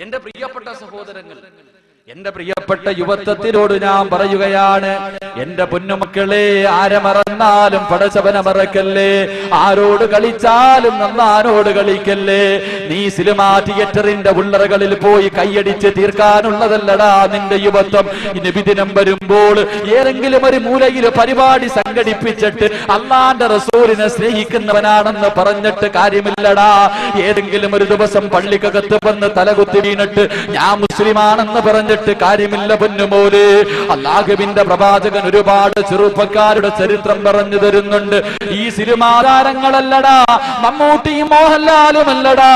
എന്റെ പ്രിയപ്പെട്ട സഹോദരങ്ങൾ, എന്റെ പ്രിയപ്പെട്ട യുവത്വത്തിനോട് ഞാൻ പറയുകയാണ്, എന്റെ പൊന്നുമക്കളെ, ആരെ മറന്നാലും പടച്ചവനെ മറക്കല്ലേ, ആരോട് കളിച്ചാലും നന്നാരോട് കളിക്കല്ലേ. നീ സിനിമാ തിയേറ്ററിന്റെ ഉള്ളറകളിൽ പോയി കൈയടിച്ച് തീർക്കാനുള്ളതല്ലടാ നിന്റെ യുവത്വം. നബിദിനം വരുമ്പോൾ ഏതെങ്കിലും ഒരു മൂലയിൽ പരിപാടി സംഘടിപ്പിച്ചിട്ട് അള്ളാന്റെ റസൂലിനെ സ്നേഹിക്കുന്നവനാണെന്ന് പറഞ്ഞിട്ട് കാര്യമില്ലടാ. ഏതെങ്കിലും ഒരു ദിവസം പള്ളിക്കകത്ത് വന്ന് തലകുത്തി വീണിട്ട് ഞാൻ മുസ്ലിമാണെന്ന് പറഞ്ഞിട്ട് കാര്യമില്ല പൊന്നുമോനെ. അല്ലാഹുവിന്റെ പ്രവാചകൻ ഒരുപാട് ചെറുപ്പക്കാരുടെ ചരിത്രം പറഞ്ഞു തരുന്നുണ്ട്. ഈ സിനിമാ താരങ്ങളല്ലടാ, മമ്മൂട്ടിയും മോഹൻലാലും അല്ലടാ,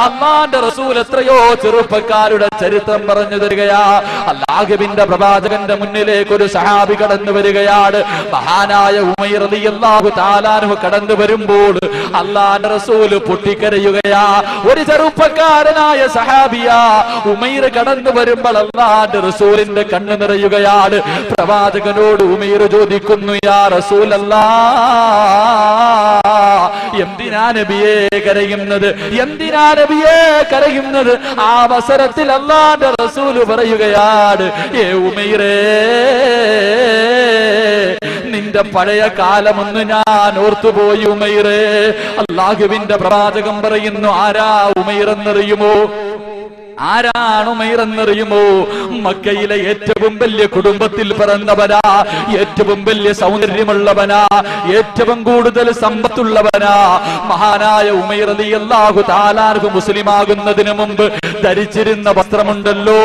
അല്ലാഹുവിന്റെ റസൂൽ എത്രയോ ചെറുപ്പക്കാരുടെ ചരിത്രം പറഞ്ഞു തരികയാ. അല്ലാഹുവിന്റെ പ്രവാചകന്റെ മുന്നിലേക്ക് ഒരു സഹാബി കടന്നു വരികയാണ്. മഹാനായ ഉമൈർ റളിയല്ലാഹു തആല അൻഹു കടന്നു വരുമ്പോൾ അല്ലാഹുവിന്റെ റസൂൽ പൊട്ടിക്കരയുകയാ. ഒരു ചെറുപ്പക്കാരനായ സഹാബിയാ ഉമൈർ കടന്നു വരുമ്പോൾ അല്ലാഹുവിന്റെ റസൂലിന്റെ കണ്ണ് നിറയുകയാണ്. പ്രവാചകനോട് ഉമൈർ ചോദിക്കുന്നു, യാ റസൂലല്ലാഹ്, എന്തിനാ നബിയേ കരയുന്നത്? എന്തിനാ നബിയേ കരയുന്നത്? ആ അവസരത്തിൽ അല്ലാഹുവിന്റെ റസൂൽ പറയുകയാണ്, ഏ ഉമൈറേ, നിന്റെ പഴയ കാലമൊന്ന് ഞാൻ ഓർത്തുപോയി ഉമൈറേ. അല്ലാഹുവിന്റെ പ്രവാചകൻ പറയുന്നു, ആരാ ഉമൈർ എന്നറിയുമോ? ആരാണ് ഉമൈർ എന്നറിയുമോ? മക്കയിലെ ഏറ്റവും വലിയ കുടുംബത്തിൽ പിറന്നവനാ, ഏറ്റവും വലിയ സൗന്ദര്യമുള്ളവനാ, ഏറ്റവും കൂടുതൽ സമ്പത്തുള്ളവനാ. മഹാനായ ഉമൈർ റളിയല്ലാഹു തആല അൻഹു മുസ്ലിമാകുന്നതിന് മുമ്പ് ധരിച്ചിരുന്ന വസ്ത്രമുണ്ടല്ലോ,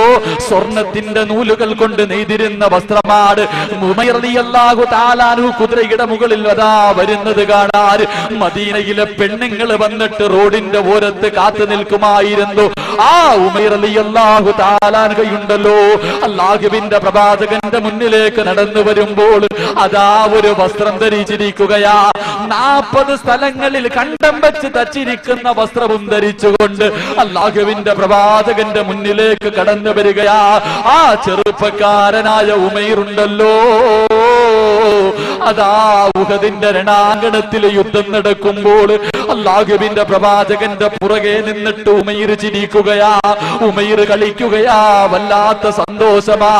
സ്വർണത്തിന്റെ നൂലുകൾ കൊണ്ട് നെയ്തിരുന്ന വസ്ത്രമാണ്. ഉമൈർ റളിയല്ലാഹു തആല അൻഹു കുതിരയുടെ മുകളിൽ അതാ വരുന്നത് കാണാൻ മദീനയിലെ പെണ്ണുങ്ങൾ വന്നിട്ട് റോഡിന്റെ ഓരത്ത് കാത്തു നിൽക്കുമായിരുന്നു. ആ ഉമൈർ റളിയല്ലാഹു തആല അൻഹുണ്ടല്ലോ, അല്ലാഹുവിന്റെ പ്രവാചകന്റെ മുന്നിലേക്ക് നടന്നു വരുമ്പോൾ അതാ ഒരു വസ്ത്രം ധരിച്ചിരിക്കുകയാ. 40 സ്ഥലങ്ങളിൽ കണ്ടം വെച്ച് തച്ചിരിക്കുന്ന വസ്ത്രവും ധരിച്ചുകൊണ്ട് അല്ലാഹുവിന്റെ പ്രവാചകന്റെ മുന്നിലേക്ക് കടന്നു വരികയാ. ആ ചെറുപ്പക്കാരനായ ഉമൈർ ഉണ്ടല്ലോ, അതാ ഉഹദിന്റെ രണാങ്കണത്തിൽ യുദ്ധം നടക്കുമ്പോൾ അല്ലാഹുവിന്റെ പ്രവാചകന്റെ പുറകെ നിന്നിട്ട് ഉമൈർ ചിരിക്കുകയാ, ഉമൈർ കളിക്കുകയാ. വല്ലാത്ത സന്തോഷമാ.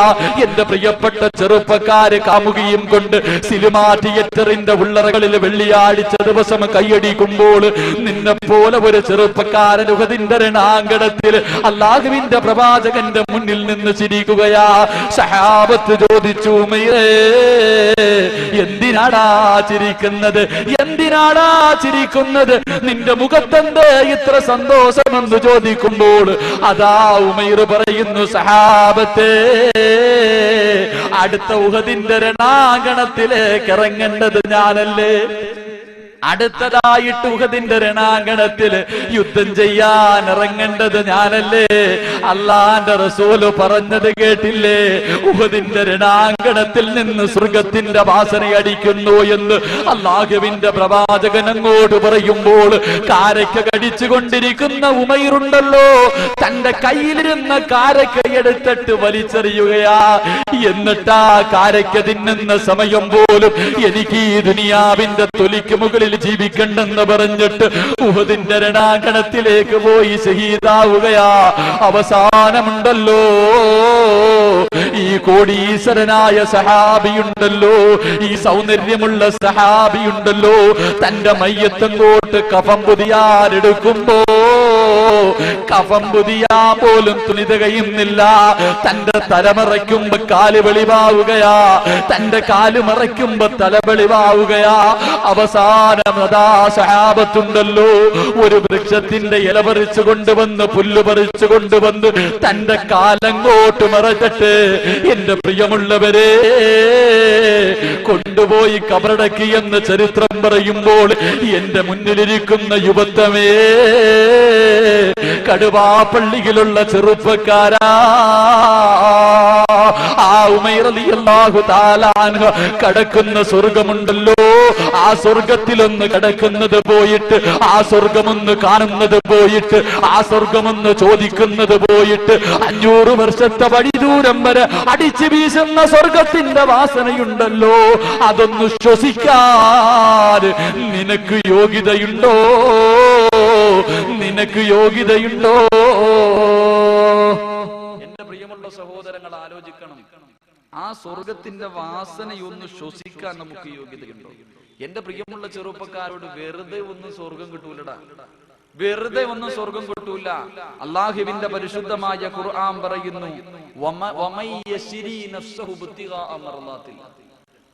എന്റെ പ്രിയപ്പെട്ട ചെറുപ്പക്കാര് കാമുകിയും കൊണ്ട് സിനിമാ തിയേറ്ററിന്റെ ഉള്ളറകളിൽ വെള്ളിയാഴ്ച ദിവസം കൈയടിക്കുമ്പോൾ നിന്നെ പോലെ ഒരു ചെറുപ്പക്കാരൻ ഉഹദിന്റെ രണാങ്കണത്തിൽ അല്ലാഹുവിന്റെ പ്രവാചകന്റെ മുന്നിൽ നിന്ന് ചിരിക്കുകയാ. സഹാബത്ത് ചോദിച്ചു, ഉമൈറേ, എന്തിനാടാ ചിരിക്കുന്നത്? എന്തിനാടാ ചിരിക്കുന്നത്? നിന്റെ മുഖത്തെന്ത് ഇത്ര സന്തോഷമെന്ന് ചോദിക്കുമ്പോൾ അതാ ഉമൈർ പറയുന്നു, സഹാബത്തേ, അടുത്ത ഉഹദിന്റെ രണാങ്കണത്തിലേക്ക് ഇറങ്ങേണ്ടത് ഞാനല്ലേ? അടുത്തതായിട്ട് ഉഹദിന്റെ രണാങ്കണത്തിൽ യുദ്ധം ചെയ്യാൻ ഇറങ്ങേണ്ടത് ഞാനല്ലേ? അല്ലാഹുവിന്റെ റസൂൽ പറഞ്ഞത് കേട്ടില്ലേ? ഉഹദിന്റെ രണാങ്കണത്തിൽ നിന്ന് സ്വർഗത്തിന്റെ വാസന അടിക്കുന്നു എന്ന് അല്ലാഹുവിന്റെ പ്രവാചകൻ അങ്ങോട്ട് പറയുമ്പോൾ കാരക്ക കടിച്ചുകൊണ്ടിരിക്കുന്ന ഉമൈറുണ്ടല്ലോ, തന്റെ കയ്യിലിരുന്ന കാരക്ക എടുത്തിട്ട് വലിച്ചെറിയുകയാ. എന്നിട്ടാ കാരക്ക തിന്നുന്ന സമയം പോലും എനിക്ക് ഈ ദുനിയാവിന്റെ തൊലിക്ക് മുകളിൽ ജീവിക്കണ്ടെന്ന് പറഞ്ഞിട്ട് ഉഹദിന്റെ രണാങ്കണത്തിലേക്ക് പോയി ശഹീദാവുകയാ. അവസാനമുണ്ടല്ലോ, ഈ കോടീശ്വരനായ സഹാബിയുണ്ടല്ലോ, ഈ സൗന്ദര്യമുള്ള സഹാബിയുണ്ടല്ലോ, തന്റെ മയ്യത്തങ്ങോട്ട് കഫം പുതിയാനെടുക്കുമ്പോ കഫം പുതിയാ പോലും തുണി തികയുന്നില്ല. തന്റെ തലമറയ്ക്കുമ്പോ കാല് വെളിവാവുകയാ, തന്റെ കാല് മറയ്ക്കുമ്പോ തല വെളിവാവുകയാ. അവസാനമതാ സഹാബത്തുണ്ടല്ലോ, ഒരു വൃക്ഷത്തിന്റെ ഇല പറിച്ചു കൊണ്ടുവന്ന് പുല്ല് പറിച്ചു കൊണ്ടുവന്ന് തന്റെ കാലങ്ങോട്ട് മറച്ചിട്ട്, എന്റെ പ്രിയമുള്ളവരെ, കൊണ്ടുപോയി കബറടക്കി എന്ന് ചരിത്രം പറയുമ്പോൾ എന്റെ മുന്നിലിരിക്കുന്ന യുവത്വമേ, കടുവാപ്പള്ളിയിലുള്ള ചെറുപ്പക്കാരാ, ആ ഉമൈർ റളിയല്ലാഹു തആല അൻഹു കടക്കുന്ന സ്വർഗമുണ്ടല്ലോ, ആ സ്വർഗത്തിലൊന്ന് കിടക്കുന്നത് പോയിട്ട്, ആ സ്വർഗമൊന്ന് കാണുന്നത് പോയിട്ട്, ആ സ്വർഗമൊന്ന് ചോദിക്കുന്നത് പോയിട്ട് 500 വർഷത്തെ വഴി ദൂരം വരെ അടിച്ചു വീശുന്ന സ്വർഗത്തിന്റെ വാസനയുണ്ടല്ലോ, അതൊന്ന് ശ്വസിക്കാൻ നിനക്ക് യോഗ്യതയുണ്ടോ? നിനക്ക് യോഗ്യതയുണ്ടോ? സഹോദരങ്ങൾ ആലോചിക്കണം, ആ സ്വർഗത്തിന്റെ വാസനയൊന്ന് ശ്വസിക്കാൻ നമുക്ക് യോഗ്യതയുണ്ടോ? എന്റെ പ്രിയമുള്ള ചെറുപ്പക്കാരോട് വെറുതെ ഒന്നും സ്വർഗം കിട്ടൂലടാ, വെറുതെ ഒന്നും സ്വർഗം കിട്ടൂല. അള്ളാഹുവിന്റെ പരിശുദ്ധമായ ഖുർആൻ പറയുന്നു,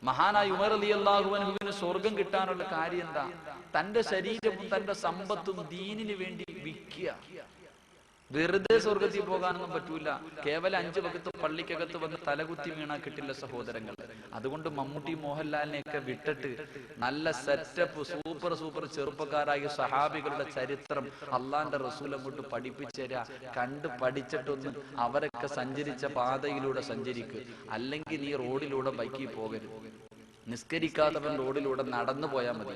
മഹാനായ ഉമർ റളിയല്ലാഹു അൻഹുവിന് സ്വർഗം കിട്ടാനുള്ള കാര്യം എന്താ? തന്റെ ശരീരവും തന്റെ സമ്പത്തും ദീനിന് വേണ്ടി വിൽക്കുക. വെറുതെ സ്വർഗത്തിൽ പോകാനൊന്നും പറ്റൂല. കേവലം 5 വഖത്ത് പള്ളിക്കകത്ത് വന്ന് തലകുത്തി വീണാ കിട്ടില്ല സഹോദരങ്ങൾ. അതുകൊണ്ട് മമ്മൂട്ടി മോഹൻലാലിനെയൊക്കെ വിട്ടിട്ട് നല്ല സെറ്റപ്പ് സൂപ്പർ ചെറുപ്പക്കാരായ സഹാബികളുടെ ചരിത്രം അള്ളാന്റെ റസൂൽ അങ്ങോട്ട് പഠിപ്പിച്ചു തരാ. കണ്ട് പഠിച്ചിട്ടൊന്ന് അവരൊക്കെ സഞ്ചരിച്ച പാതയിലൂടെ സഞ്ചരിക്കുക. അല്ലെങ്കിൽ നീ റോഡിലൂടെ ബൈക്കിൽ പോകരുത്. നിസ്കരിക്കാത്തവൻ റോഡിലൂടെ നടന്നു പോയാൽ മതി.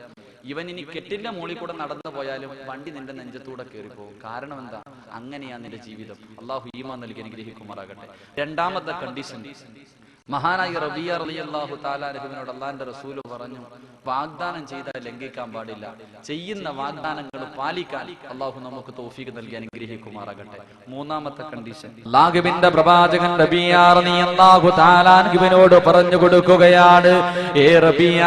ഇവൻ ഇനി കെട്ടിന്റെ മുകളിൽ കൂടെ നടന്നു പോയാലും വണ്ടി നിന്റെ നെഞ്ചത്തൂടെ കയറിപ്പോകും. കാരണം എന്താ? അങ്ങനെയാ നിന്റെ ജീവിതം. അള്ളാഹു ഈമാൻ നൽകി അനുഗ്രഹിക്കുമാറാകട്ടെ. രണ്ടാമത്തെ കണ്ടീഷൻ, മഹാനായ റബിയ റളിയല്ലാഹു തആല അൻഹുവിനോട് അള്ളാന്റെ റസൂൽ പറഞ്ഞു, വാഗ്ദാനം ചെയ്താൽ ലംഘിക്കാൻ പാടില്ല, ചെയ്യുന്ന വാഗ്ദാനങ്ങൾ പാലിക്കാൻ അള്ളാഹു നമുക്ക് തൗഫീഖ് നൽകി അനുഗ്രഹിക്കുമാറാകട്ടെ. മൂന്നാമത്തെ കണ്ടീഷൻ, അല്ലാഹുവിന്റെ പ്രവാചകൻ റബിയ റളിയല്ലാഹു തആല അൻഹുവിനോട് പറഞ്ഞു കൊടുക്കുകയാണ്, ഏ റബിയ,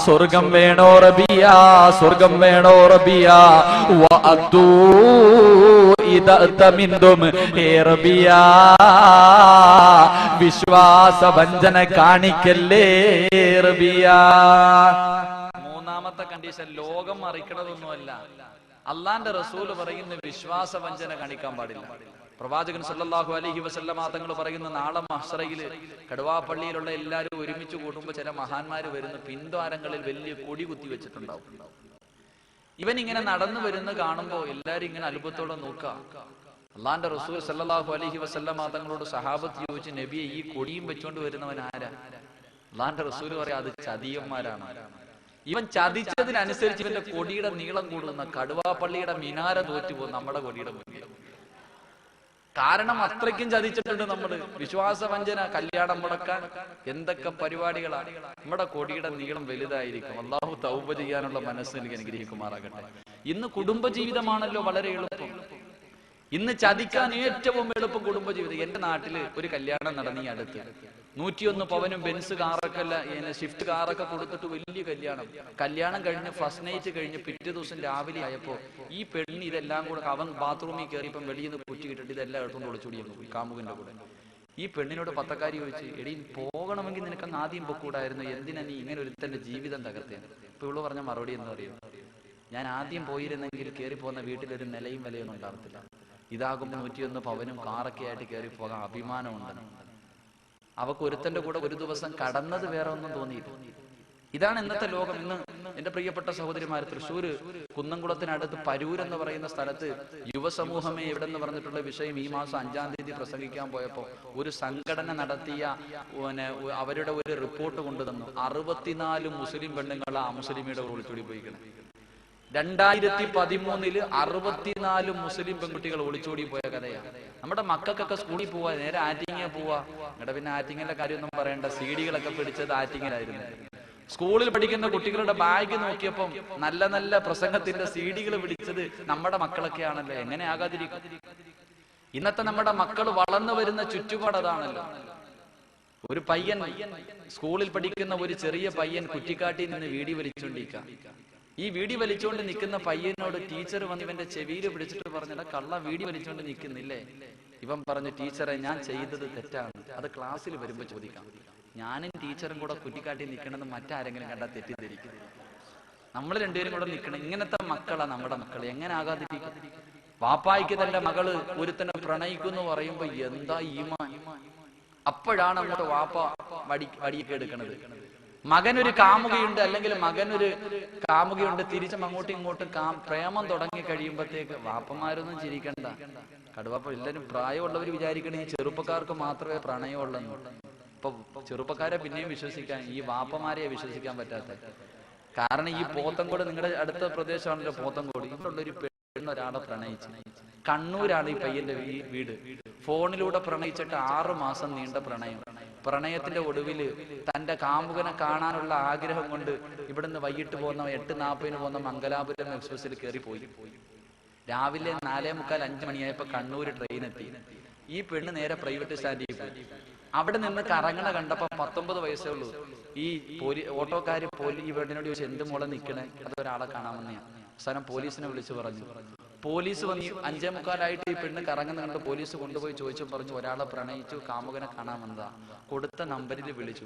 സ്വർഗം വേണോ റബിയ, സ്വർഗം വേണോ റബിയ, വഅദൂ ഇദാ തമിന്തും, ഏ റബിയ, വിശ്വാസവഞ്ചന കാണിക്കല്ലേ റബിയ. മൂന്നാമത്തെ കണ്ടീഷൻ ലോകം അറിയിക്കണതൊന്നുമല്ല. അള്ളാന്റെ റസൂല് പറയുന്ന വിശ്വാസവഞ്ചന കാണിക്കാൻ പാടില്ല. പ്രവാചകൻ സല്ലല്ലാഹു അലൈഹി വസല്ലമ തങ്ങൾ പറയുന്ന, നാളെ മഹ്ശറയിൽ കടുവാപ്പള്ളിയിലുള്ള എല്ലാവരും ഒരുമിച്ച് കൂടുമ്പോൾ ചില മഹാന്മാര് വരുന്ന പിൻദ്വാരങ്ങളിൽ വലിയ കൊടി കുത്തി വെച്ചിട്ടുണ്ടാവും. ഇവൻ ഇങ്ങനെ നടന്നു വരുന്ന കാണുമ്പോ എല്ലാരും ഇങ്ങനെ അത്ഭുതത്തോടെ നോക്കാം. അള്ളാന്റെ റസൂൽ സല്ലല്ലാഹു അലൈഹി വസല്ലമ തങ്ങളോട് സഹാബത്ത് ചോദിച്ചു, നബിയെ, ഈ കൊടിയും വെച്ചോണ്ട് വരുന്നവൻ ആരാ? അള്ളാന്റെ റസൂൽ പറയാ, അത് ചതിയന്മാരാണ്. ഇവൻ ചതിച്ചതിനനുസരിച്ച് ഇവന്റെ കൊടിയുടെ നീളം കൂടുന്ന കടുവാപ്പള്ളിയുടെ മിനാര തോറ്റുപോകും നമ്മുടെ കൊടിയുടെ മുന്നിൽ. കാരണം അത്രയ്ക്കും ചതിച്ചിട്ടുണ്ട് നമ്മള്. വിശ്വാസവഞ്ചന, കല്യാണം മുടക്കാൻ എന്തൊക്കെ പരിപാടികളാണ്. നമ്മുടെ കൊടിയുടെ നീളം വലുതായിരിക്കും. അള്ളാഹു തൗബ ചെയ്യാനുള്ള മനസ്സ് എനിക്ക് അനുഗ്രഹിക്കുമാറാകട്ടെ. ഇന്ന് കുടുംബജീവിതമാണല്ലോ വളരെ എളുപ്പം. ഇന്ന് ചതിക്കാൻ ഏറ്റവും എളുപ്പം കുടുംബജീവിതം. എന്റെ നാട്ടില് ഒരു കല്യാണം നടന്നീ അടുത്ത്. 101 പവനും ബെൻസ് കാറൊക്കെ ഷിഫ്റ്റ് കാറൊക്കെ കൊടുത്തിട്ട് വലിയ കല്യാണം കഴിഞ്ഞ് ഫസ്റ്റ് നൈറ്റ് കഴിഞ്ഞ് പിറ്റേ ദിവസം രാവിലെ ആയപ്പോ ഈ പെണ്ണ് ഇതെല്ലാം കൂടെ, അവൻ ബാത്റൂമിൽ കയറിയപ്പം വെളിയിൽ നിന്ന് കുറ്റി കിട്ടിട്ട് ഇതെല്ലാം എടുത്തുകൊണ്ട് ഒളിച്ചോടിയെന്ന് പോയി കാമുകന്റെ കൂടെ. ഈ പെണ്ണിനോട് പത്തക്കാരി ചോദിച്ചു, എടീ, പോകണമെങ്കിൽ നിനക്കങ്ങ് ആദ്യം പൊക്കൂടായിരുന്നു, എന്തിനാ നീ ഇങ്ങനെ ഒരുത്തന്റെ ജീവിതം തകർത്തേന്ന്? ഇപ്പൊ ഇവള് പറഞ്ഞ മറുപടി എന്ന് പറയും, ഞാൻ ആദ്യം പോയിരുന്നെങ്കിൽ കയറി പോകുന്ന വീട്ടിലൊരു നിലയും വിലയൊന്നും ഉണ്ടാകത്തില്ല. ഇതാകുമ്പോൾ 101 പവനും കാറൊക്കെ ആയിട്ട് കയറി പോകാൻ അഭിമാനമുണ്ടെന്ന്. അവക്ക് ഒരുത്തന്റെ കൂടെ ഒരു ദിവസം കടന്നത് വേറെ ഒന്നും തോന്നിയില്ല. ഇതാണ് ഇന്നത്തെ ലോകം. ഇന്ന് എന്റെ പ്രിയപ്പെട്ട സഹോദരിമാർ, തൃശ്ശൂര് കുന്നംകുളത്തിനടുത്ത് പരൂർ എന്ന് പറയുന്ന സ്ഥലത്ത് യുവസമൂഹമേ എവിടെ എന്ന് പറഞ്ഞിട്ടുള്ള വിഷയം ഈ മാസം 5-ാം തീയതി പ്രസംഗിക്കാൻ പോയപ്പോ ഒരു സംഘടന നടത്തിയ അവരുടെ ഒരു റിപ്പോർട്ട് കൊണ്ടുതന്നു. 64 മുസ്ലിം പെണ്ണുങ്ങളാ മുസ്ലിമിയുടെ ഒളിച്ചോടി പോയിക്കണം. 2013 64 മുസ്ലിം പെൺകുട്ടികൾ ഒളിച്ചോടി പോയ കഥയാണ്. നമ്മുടെ മക്കൾക്കൊക്കെ സ്കൂളിൽ പോവാ, നേരെ ആറ്റിങ്ങ പോവാ. ഇവിടെ പിന്നെ ആറ്റിങ്ങലിന്റെ കാര്യമൊന്നും പറയണ്ട, സീഡികളൊക്കെ പിടിച്ചത് ആറ്റിങ്ങലായിരുന്നു. സ്കൂളിൽ പഠിക്കുന്ന കുട്ടികളുടെ ബാഗ് നോക്കിയപ്പം നല്ല നല്ല പ്രസംഗത്തിന്റെ സീഡികൾ പിടിച്ചത് നമ്മുടെ മക്കളൊക്കെയാണല്ലോ. എങ്ങനെ ആകാതിരിക്കും? ഇന്നത്തെ നമ്മുടെ മക്കൾ വളർന്നു വരുന്ന ചുറ്റുപാട് അതാണല്ലോ. ഒരു പയ്യൻ, സ്കൂളിൽ പഠിക്കുന്ന ഒരു ചെറിയ പയ്യൻ കുറ്റിക്കാട്ടിൽ നിന്ന് വീടി വലിച്ചുകൊണ്ടിരിക്കുക. ഈ വീടി വലിച്ചുകൊണ്ട് നിൽക്കുന്ന പയ്യനോട് ടീച്ചർ വന്ന് ഇവന്റെ ചെവിയിൽ പിടിച്ചിട്ട് പറഞ്ഞിട്ട്, കള്ള വീടി വലിച്ചുകൊണ്ട് നിൽക്കുന്നില്ലേ? ഇവൻ പറഞ്ഞു, ടീച്ചറെ, ഞാൻ ചെയ്തത് തെറ്റാണ്, അത് ക്ലാസ്സിൽ വരുമ്പോ ചോദിക്കാം. ഞാനും ടീച്ചറും കൂടെ കുറ്റിക്കാട്ടി നിൽക്കണമെന്ന് മറ്റാരെങ്കിലും കണ്ടാൽ തെറ്റിദ്ധരിക്കും. നമ്മൾ രണ്ടുപേരും കൂടെ നിൽക്കണം. ഇങ്ങനത്തെ മക്കളാ നമ്മുടെ മക്കൾ. എങ്ങനെ ആകാതിരിക്കും? വാപ്പായിക്ക് തന്റെ മകള് ഒരുത്തനെ പ്രണയിക്കുന്നു പറയുമ്പോ എന്താ ഈമാൻ! അപ്പോഴാണ് അങ്ങോട്ട് വാപ്പ വടിയൊക്കെ എടുക്കണത്. മകനൊരു കാമുകയുണ്ട്, അല്ലെങ്കിൽ മകനൊരു കാമുകയുണ്ട്, തിരിച്ചും അങ്ങോട്ടും ഇങ്ങോട്ടും പ്രേമം തുടങ്ങി കഴിയുമ്പോഴത്തേക്ക് വാപ്പന്മാരൊന്നും ചിരിക്കണ്ട. കടുവാപ്പ എല്ലാവരും പ്രായമുള്ളവർ വിചാരിക്കണേ ഈ ചെറുപ്പക്കാർക്ക് മാത്രമേ പ്രണയമുള്ളെന്ന്. ഇപ്പൊ ചെറുപ്പക്കാരെ പിന്നെയും വിശ്വസിക്കാൻ, ഈ വാപ്പമാരെയെ വിശ്വസിക്കാൻ പറ്റാത്ത. കാരണം ഈ പോത്തങ്കോട്, നിങ്ങളുടെ അടുത്ത പ്രദേശമാണല്ലോ പോത്തങ്കോട്, ഇവിടുള്ളൊരു പെണ്ണൊരാളെ പ്രണയിച്ചു. കണ്ണൂരാണ് ഈ പയ്യന്റെ വീട്. ഫോണിലൂടെ പ്രണയിച്ചിട്ട് 6 മാസം നീണ്ട പ്രണയത്തിന്റെ ഒടുവില് തന്റെ കാമുകനെ കാണാനുള്ള ആഗ്രഹം കൊണ്ട് ഇവിടുന്ന് വൈകിട്ട് പോകുന്ന 8:40 പോകുന്ന മംഗലാപുരം എക്സ്പ്രസിൽ കയറി പോയി. രാവിലെ 4:45 5 മണിയായപ്പോ കണ്ണൂര് ട്രെയിൻ എത്തി. ഈ പെണ്ണ് നേരെ പ്രൈവറ്റ് സ്റ്റാൻഡിൽ പോയി. അവിടെ നിന്ന് കറങ്ങണ കണ്ടപ്പോ 19 വയസ്സേ ഉള്ളൂ. ഈ ഓട്ടോക്കാര് ഈ പെണ്ണിനോട് ചോദിച്ചു, എന്ത് മോളെ നിക്കണേ? അതൊരാളെ കാണാമെന്നെയാ. അവസാനം പോലീസിനെ വിളിച്ചു പറഞ്ഞു. പോലീസ് വന്ന് 5:45 ഈ പെണ്ണ് കറങ്ങുന്ന കണ്ട് പോലീസ് കൊണ്ടുപോയി ചോദിച്ചു പറഞ്ഞു, ഒരാളെ പ്രണയിച്ചു, കാമുകനെ കാണാമെന്നതാ. കൊടുത്ത നമ്പറിൽ വിളിച്ചു.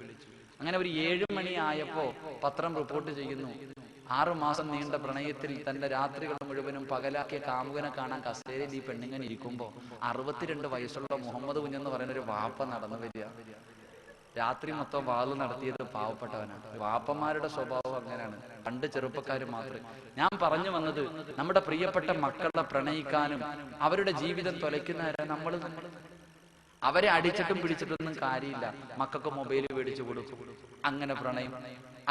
അങ്ങനെ ഒരു 7 മണി ആയപ്പോ പത്രം റിപ്പോർട്ട് ചെയ്യുന്നു, 6 മാസം നീണ്ട പ്രണയത്തിൽ തന്റെ രാത്രികൾ മുഴുവനും പകലാക്കിയ കാമുകനെ കാണാൻ കസേരയിൽ ഈ പെണ്ണിങ്ങനെ ഇരിക്കുമ്പോ 62 വയസ്സുള്ള മുഹമ്മദ് കുഞ്ഞെന്ന് പറയുന്ന ഒരു വാപ്പ നടന്നു വരിക. രാത്രി മൊത്തം വാള് നടത്തിയത് പാവപ്പെട്ടവനാണ്. വാപ്പന്മാരുടെ സ്വഭാവം അങ്ങനെയാണ്, പണ്ട് ചെറുപ്പക്കാര് മാത്രമേ. ഞാൻ പറഞ്ഞു വന്നത്, നമ്മുടെ പ്രിയപ്പെട്ട മക്കളെ പ്രണയിക്കാനും അവരുടെ ജീവിതം തൊലയ്ക്കുന്നവരാ നമ്മൾ. അവരെ അടിച്ചിട്ടും പിടിച്ചിട്ടൊന്നും കാര്യമില്ല. മക്കൾക്ക് മൊബൈൽ മേടിച്ചു കൊടുക്കും, അങ്ങനെ പ്രണയം.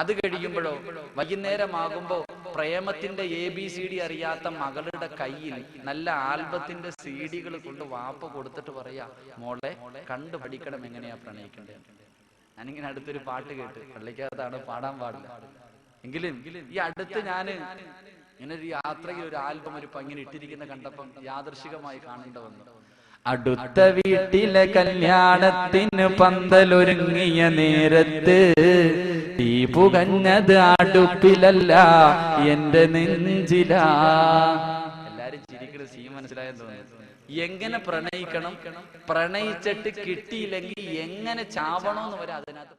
അത് കഴിയുമ്പോഴോ വൈകുന്നേരമാകുമ്പോ പ്രേമത്തിന്റെ ABCD അറിയാത്ത മകളുടെ കയ്യിൽ നല്ല ആൽബത്തിന്റെ CD കൊണ്ട് വാപ്പ കൊടുത്തിട്ട് പറയാ, മോളെ കണ്ടു പഠിക്കണം എങ്ങനെയാ പ്രണയിക്കണ്ടേ. ഞാനിങ്ങനെ അടുത്തൊരു പാട്ട് കേട്ട്, പള്ളിക്കകത്താണ്, പാടാൻ പാടില്ല എങ്കിലും ഈ അടുത്ത് ഞാന് ഇങ്ങനെ ഒരു യാത്രയിൽ ഒരു ആൽബം ഒരു ഇങ്ങനെ ഇട്ടിരിക്കുന്ന കണ്ടപ്പം യാദൃശികമായി കാണേണ്ട വന്നു. അടുത്ത വീട്ടിലെ കല്യാണത്തിന് പന്തലൊരുങ്ങിയ നേരത്ത് തീ പുകഞ്ഞത് അടുപ്പിലല്ല എന്റെ നെഞ്ചിലാ. എല്ലാരും ചിരിക്കുന്ന സീൻ മനസ്സിലായെന്ന് തോന്നുന്നു. എങ്ങനെ പ്രണയിക്കണം, പ്രണയിച്ചിട്ട് കിട്ടിയില്ലെങ്കിൽ എങ്ങനെ ചാവണോന്ന് വരെ അതിനകത്ത്